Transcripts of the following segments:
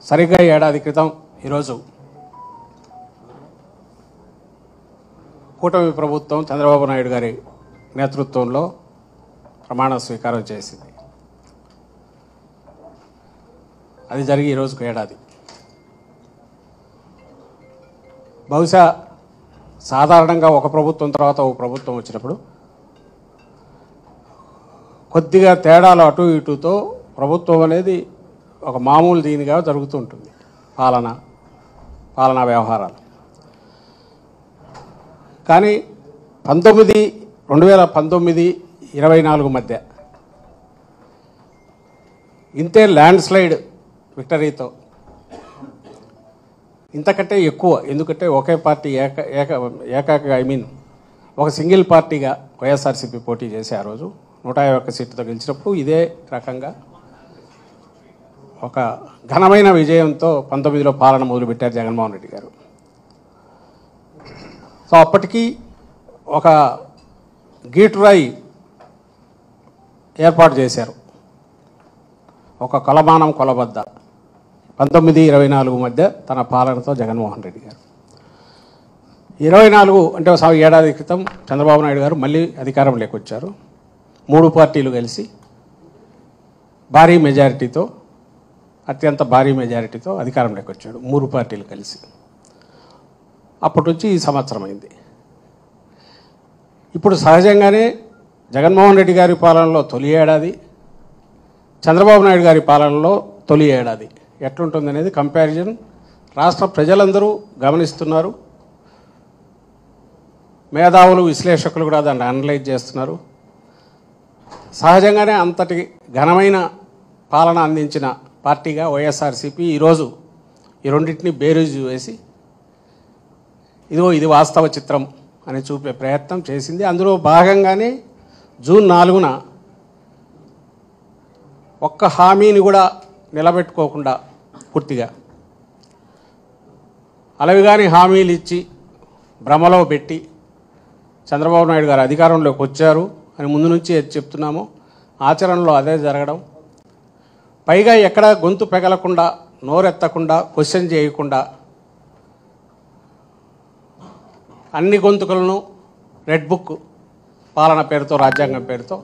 సరిగ్గా ఏడాది క్రితం ఈరోజు కూటమి ప్రభుత్వం చంద్రబాబు నాయుడు గారి నేతృత్వంలో ప్రమాణ స్వీకారం చేసింది. అది జరిగి ఈరోజుకు ఏడాది. బహుశా సాధారణంగా ఒక ప్రభుత్వం తర్వాత ఒక ప్రభుత్వం వచ్చినప్పుడు కొద్దిగా తేడాలు అటు ఇటుతో ప్రభుత్వం అనేది ఒక మామూలు దీనిగా జరుగుతూ ఉంటుంది. పాలనా వ్యవహారాలు. కానీ 2019-24 మధ్య ఇంతే ల్యాండ్ స్లైడ్ విక్టరీతో ఇంతకంటే ఎక్కువ, ఎందుకంటే ఒకే పార్టీ ఒక సింగిల్ పార్టీగా వైఎస్ఆర్సీపీ పోటీ చేసి ఆ రోజు 151 సీట్లతో గెలిచినప్పుడు ఇదే రకంగా ఒక ఘనమైన విజయంతో 19లో పాలన మొదలుపెట్టారు జగన్మోహన్ రెడ్డి గారు. సో అప్పటికి ఒక గీటురాయి ఏర్పాటు చేశారు, ఒక కొలమానం కొలబద్ద 19-24 మధ్య తన పాలనతో జగన్మోహన్ రెడ్డి గారు. 24 అంటే ఏడాది క్రితం చంద్రబాబు నాయుడు గారు మళ్ళీ అధికారంలోకి వచ్చారు. 3 పార్టీలు కలిసి భారీ మెజారిటీతో, అత్యంత భారీ మెజారిటీతో అధికారంలోకి వచ్చాడు. 3 పార్టీలు కలిసి. అప్పటి నుంచి ఈ సంవత్సరం అయింది. ఇప్పుడు సహజంగానే జగన్మోహన్ రెడ్డి గారి పాలనలో తొలి ఏడాది, చంద్రబాబు నాయుడు గారి పాలనలో తొలి ఏడాది ఎట్లుంటుంది అనేది కంపారిజన్ రాష్ట్ర ప్రజలందరూ గమనిస్తున్నారు. మేధావులు, విశ్లేషకులు కూడా దాన్ని అనలైజ్ చేస్తున్నారు. సహజంగానే అంతటి ఘనమైన పాలన అందించిన పార్టీగా వైఎస్ఆర్సీపీ ఈరోజు ఈ రెండింటిని బేరీజు వేసి ఇది వాస్తవ చిత్రం అని చూపే ప్రయత్నం చేసింది. అందులో భాగంగానే జూన్ 4న ఒక్క హామీని కూడా నిలబెట్టుకోకుండా పూర్తిగా అలవిగాని హామీలు ఇచ్చి భ్రమలో పెట్టి చంద్రబాబు నాయుడు గారు అధికారంలోకి వచ్చారు అని ముందు నుంచి చెప్తున్నాము. ఆచరణలో అదే జరగడం, పైగా ఎక్కడ గొంతు పెగలకుండా, నోరెత్తకుండా, క్వశ్చన్ చేయకుండా అన్ని గొంతుకలను రెడ్ బుక్ పాలన పేరుతో, రాజ్యాంగం పేరుతో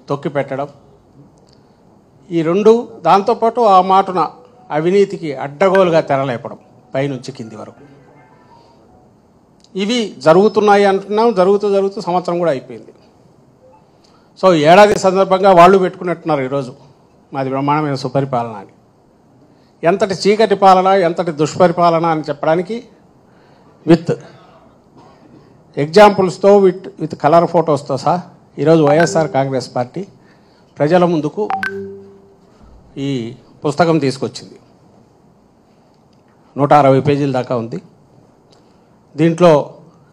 తొక్కి పెట్టడం, ఈ రెండు, దాంతోపాటు ఆ మాటున అవినీతికి అడ్డగోలుగా తెరలేపడం పైనుంచి కింది వరకు. ఇవి జరుగుతున్నాయి అంటున్నాం. జరుగుతూ సంవత్సరం కూడా అయిపోయింది. సో ఏడాది సందర్భంగా వాళ్ళు పెట్టుకున్నట్టున్నారు ఈరోజు మాది బ్రహ్మాండమైన సుపరిపాలన అని. ఎంతటి చీకటి పాలన, ఎంతటి దుష్పరిపాలన అని చెప్పడానికి విత్ ఎగ్జాంపుల్స్తో, విత్ కలర్ ఫొటోస్తో సహా ఈరోజు వైఎస్ఆర్ కాంగ్రెస్ పార్టీ ప్రజల ముందుకు ఈ పుస్తకం తీసుకొచ్చింది. 160 పేజీల దాకా ఉంది. దీంట్లో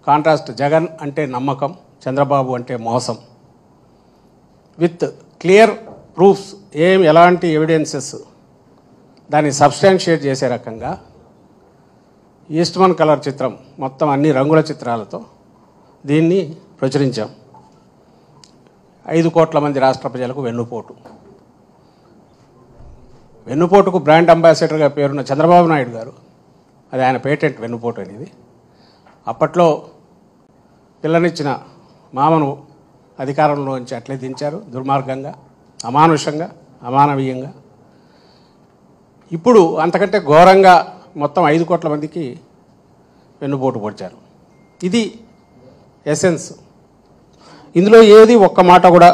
కాంట్రాస్ట్ జగన్ అంటే నమ్మకం, చంద్రబాబు అంటే మోసం, విత్ క్లియర్ ప్రూఫ్స్, ఎలాంటి ఎవిడెన్సెస్ దాన్ని సబ్స్టాన్షియేట్ చేసే రకంగా ఈస్ట్మన్ కలర్ చిత్రం, మొత్తం అన్ని రంగుల చిత్రాలతో దీన్ని ప్రచురించాం. 5 కోట్ల మంది రాష్ట్ర ప్రజలకు వెన్నుపోటుకు బ్రాండ్ అంబాసిడర్గా పేరున్న చంద్రబాబు నాయుడు గారు, అది ఆయన పేటెంట్ వెన్నుపోటు అనేది. అప్పట్లో పిల్లనిచ్చిన మామను అధికారంలోంచి అట్లే దించారు, దుర్మార్గంగా, అమానుషంగా, అమానవీయంగా. ఇప్పుడు అంతకంటే ఘోరంగా మొత్తం 5 కోట్ల మందికి వెన్నుపోటు పొడిచారు. ఇది ఎసెన్స్. ఇందులో ఏది ఒక్క మాట కూడా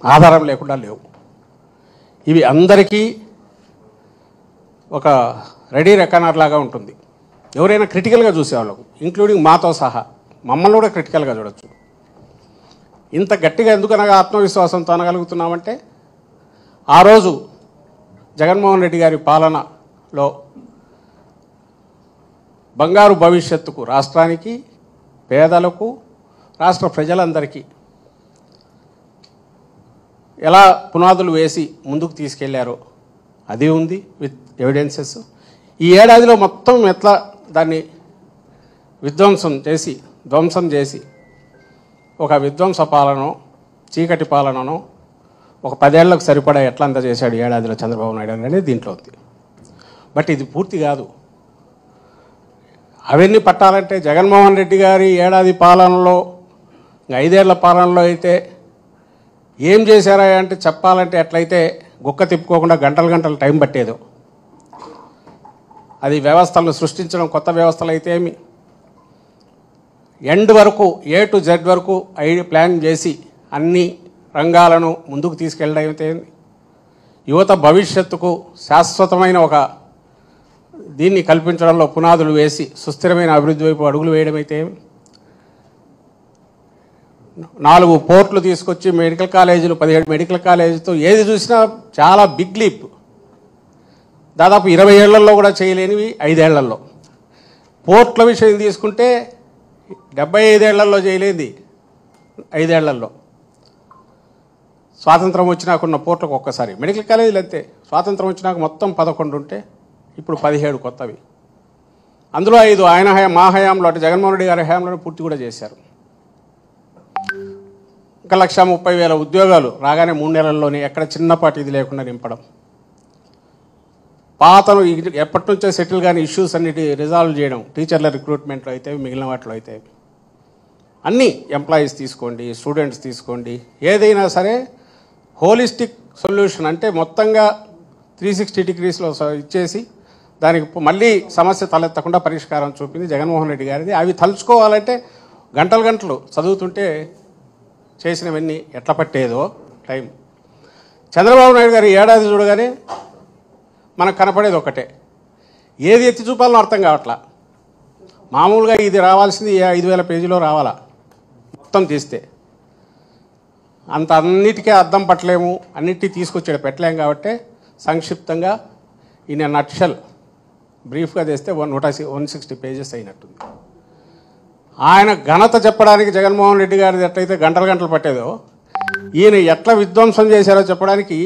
ఆధారం లేకుండా లేవు. ఇవి అందరికీ ఒక రెడీ రెకనర్ లాగా ఉంటుంది. ఎవరైనా క్రిటికల్గా చూసేవాళ్ళకు, ఇంక్లూడింగ్ మాతో సహా, మమ్మల్ని కూడా క్రిటికల్గా చూడొచ్చు. ఇంత గట్టిగా ఎందుకనగా ఆత్మవిశ్వాసంతో అనగలుగుతున్నామంటే, ఆ రోజు జగన్మోహన్ రెడ్డి గారి పాలనలో బంగారు భవిష్యత్తుకు, రాష్ట్రానికి, పేదలకు, రాష్ట్ర ప్రజలందరికీ ఎలా పునాదులు వేసి ముందుకు తీసుకెళ్లారో అది ఉంది, విత్ ఎవిడెన్సెస్. ఈ ఏడాదిలో మొత్తం ఎట్లా దాన్ని ధ్వంసం చేసి ఒక విధ్వంస పాలనో, చీకటి పాలననో, ఒక 10 ఏళ్లకు సరిపడా ఎట్లా అంత చేశాడు ఏడాదిలో చంద్రబాబు నాయుడు అనేది దీంట్లో ఉంది. బట్ ఇది పూర్తి కాదు. అవన్నీ పట్టాలంటే జగన్మోహన్ రెడ్డి గారి ఏడాది పాలనలో 5 ఏళ్ల పాలనలో అయితే ఏం చేశారా అంటే చెప్పాలంటే ఎట్లయితే గుక్క తిప్పుకోకుండా గంటలు టైం పట్టేదో, అది వ్యవస్థలను సృష్టించడం, కొత్త వ్యవస్థలు అయితే ఏమి ఎండ్ వరకు A to Z వరకు ప్లాన్ చేసి అన్ని రంగాలను ముందుకు తీసుకెళ్ళడం అయితే యువత భవిష్యత్తుకు శాశ్వతమైన ఒక దీన్ని కల్పించడంలో పునాదులు వేసి సుస్థిరమైన అభివృద్ధి వైపు అడుగులు వేయడం అయితే 4 పోర్ట్లు తీసుకొచ్చి మెడికల్ కాలేజీలు 17 మెడికల్ కాలేజీతో ఏది చూసినా చాలా బిగ్ లీప్. దాదాపు 20 ఏళ్లలో కూడా చేయలేనివి 5 ఏళ్లలో. పోర్ట్ల విషయం తీసుకుంటే 75 ఏళ్లలో చేయలేనిది 5 ఏళ్లలో. స్వాతంత్రం వచ్చినాకున్న పోర్ట్లకు ఒక్కసారి మెడికల్ కాలేజీలు అంతే. స్వాతంత్రం వచ్చినాక మొత్తం 11 ఉంటే ఇప్పుడు 17 కొత్తవి. అందులో 5 ఆయన మా హయాంలో, అటు జగన్మోహన్ రెడ్డి గారి హయాంలో పూర్తి కూడా చేశారు. ఇంకా 1,30,000 ఉద్యోగాలు రాగానే 3 నెలల్లోనే ఎక్కడ చిన్నపాటి ఇది లేకుండా నింపడం. పాతను ఎప్పటి నుంచో సెటిల్ కానీ ఇష్యూస్ అన్నిటి రిజాల్వ్ చేయడం, టీచర్ల రిక్రూట్మెంట్లో అయితే మిగిలిన వాటిలో అయితే అన్నీ ఎంప్లాయీస్ తీసుకోండి, స్టూడెంట్స్ తీసుకోండి, ఏదైనా సరే హోలిస్టిక్ సొల్యూషన్ అంటే మొత్తంగా 360 డిగ్రీస్లో ఇచ్చేసి దానికి మళ్ళీ సమస్య తలెత్తకుండా పరిష్కారం చూపింది జగన్మోహన్ రెడ్డి గారిది. అవి తలుచుకోవాలంటే గంటలు చదువుతుంటే చేసినవన్నీ ఎట్లా పట్టేదో టైం. చంద్రబాబు నాయుడు గారి ఏడాది చూడగానే మనకు కనపడేది ఒకటే, ఏది ఎత్తి చూపాలనో అర్థం కావట్లా. మామూలుగా ఇది రావాల్సింది 5,000 పేజీలో రావాలా మొత్తం తీస్తే, అంత అన్నిటికీ అర్థం పట్టలేము, అన్నిటికీ తీసుకొచ్చాడు పెట్టలేము. కాబట్టి సంక్షిప్తంగా ఈయన నట్షల్ బ్రీఫ్గా తెస్తే 160 పేజెస్ అయినట్టుంది. ఆయన ఘనత చెప్పడానికి జగన్మోహన్ రెడ్డి గారిది ఎట్లయితే గంటలు పట్టేదో, ఈయన ఎట్లా విధ్వంసం చేశారో చెప్పడానికి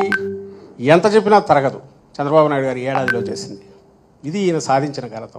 ఎంత చెప్పినా తరగదు చంద్రబాబు నాయుడు గారు ఏడాదిలో చేసింది. ఇది ఈయన సాధించిన ఘనత.